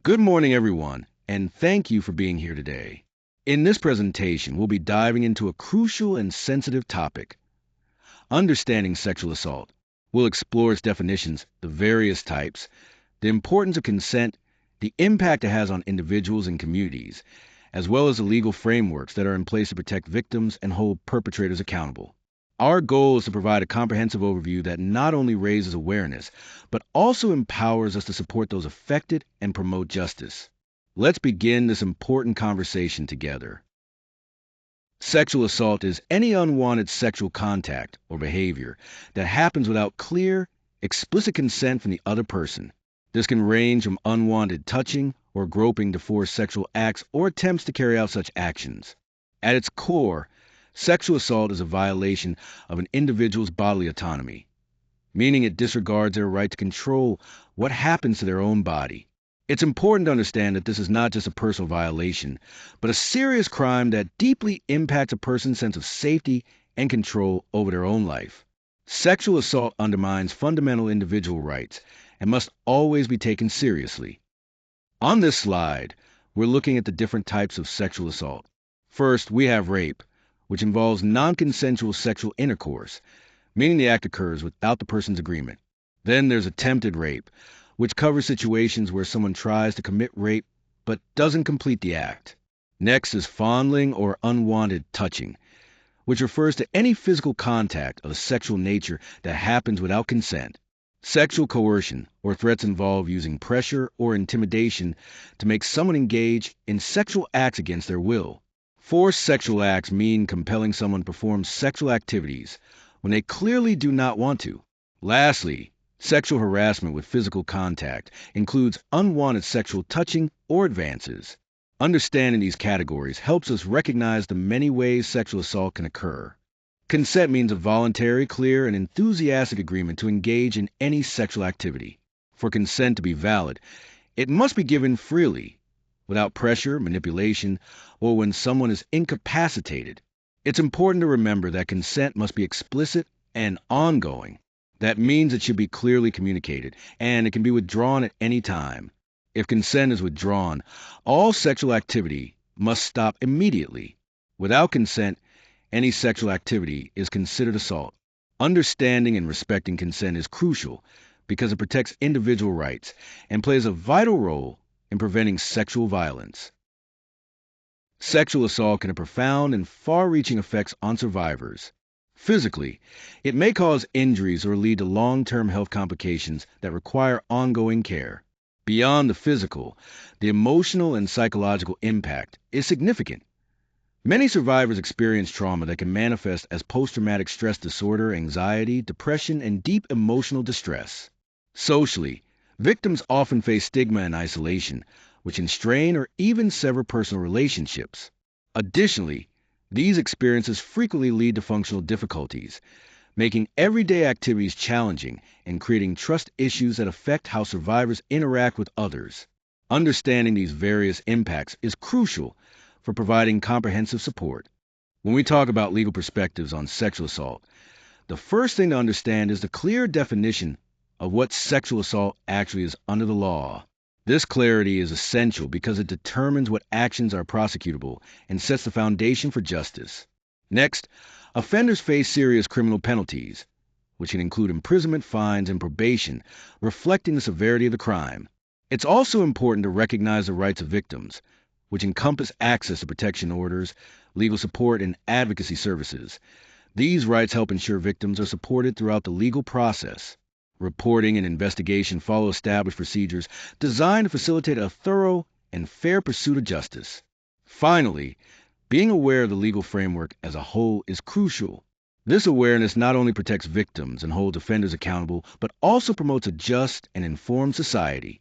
Good morning, everyone, and thank you for being here today. In this presentation, we'll be diving into a crucial and sensitive topic understanding sexual assault. We'll explore its definitions, the various types, the importance of consent, the impact it has on individuals and communities, as well as the legal frameworks that are in place to protect victims and hold perpetrators accountable. Our goal is to provide a comprehensive overview that not only raises awareness, but also empowers us to support those affected and promote justice. Let's begin this important conversation together. Sexual assault is any unwanted sexual contact or behavior that happens without clear, explicit consent from the other person. This can range from unwanted touching or groping to forced sexual acts or attempts to carry out such actions. At its core, sexual assault is a violation of an individual's bodily autonomy, meaning it disregards their right to control what happens to their own body. It's important to understand that this is not just a personal violation, but a serious crime that deeply impacts a person's sense of safety and control over their own life. Sexual assault undermines fundamental individual rights and must always be taken seriously. On this slide, we're looking at the different types of sexual assault. First, we have rape, which involves non-consensual sexual intercourse, meaning the act occurs without the person's agreement. Then there's attempted rape, which covers situations where someone tries to commit rape but doesn't complete the act. Next is fondling or unwanted touching, which refers to any physical contact of a sexual nature that happens without consent. Sexual coercion or threats involve using pressure or intimidation to make someone engage in sexual acts against their will. Forced sexual acts mean compelling someone to perform sexual activities when they clearly do not want to. Lastly, sexual harassment with physical contact includes unwanted sexual touching or advances. Understanding these categories helps us recognize the many ways sexual assault can occur. Consent means a voluntary, clear, and enthusiastic agreement to engage in any sexual activity. For consent to be valid, it must be given freely, without pressure, manipulation, or when someone is incapacitated. It's important to remember that consent must be explicit and ongoing. That means it should be clearly communicated, and it can be withdrawn at any time. If consent is withdrawn, all sexual activity must stop immediately. Without consent, any sexual activity is considered assault. Understanding and respecting consent is crucial because it protects individual rights and plays a vital role in preventing sexual violence. Sexual assault can have profound and far-reaching effects on survivors. Physically, it may cause injuries or lead to long-term health complications that require ongoing care. Beyond the physical, the emotional and psychological impact is significant. Many survivors experience trauma that can manifest as post-traumatic stress disorder, anxiety, depression, and deep emotional distress. Socially, victims often face stigma and isolation, which can strain or even sever personal relationships. Additionally, these experiences frequently lead to functional difficulties, making everyday activities challenging and creating trust issues that affect how survivors interact with others. Understanding these various impacts is crucial for providing comprehensive support. When we talk about legal perspectives on sexual assault, the first thing to understand is the clear definition of what sexual assault actually is under the law. This clarity is essential because it determines what actions are prosecutable and sets the foundation for justice. Next, offenders face serious criminal penalties, which can include imprisonment, fines, and probation, reflecting the severity of the crime. It's also important to recognize the rights of victims, which encompass access to protection orders, legal support, and advocacy services. These rights help ensure victims are supported throughout the legal process. Reporting and investigation follow established procedures designed to facilitate a thorough and fair pursuit of justice. Finally, being aware of the legal framework as a whole is crucial. This awareness not only protects victims and holds offenders accountable, but also promotes a just and informed society.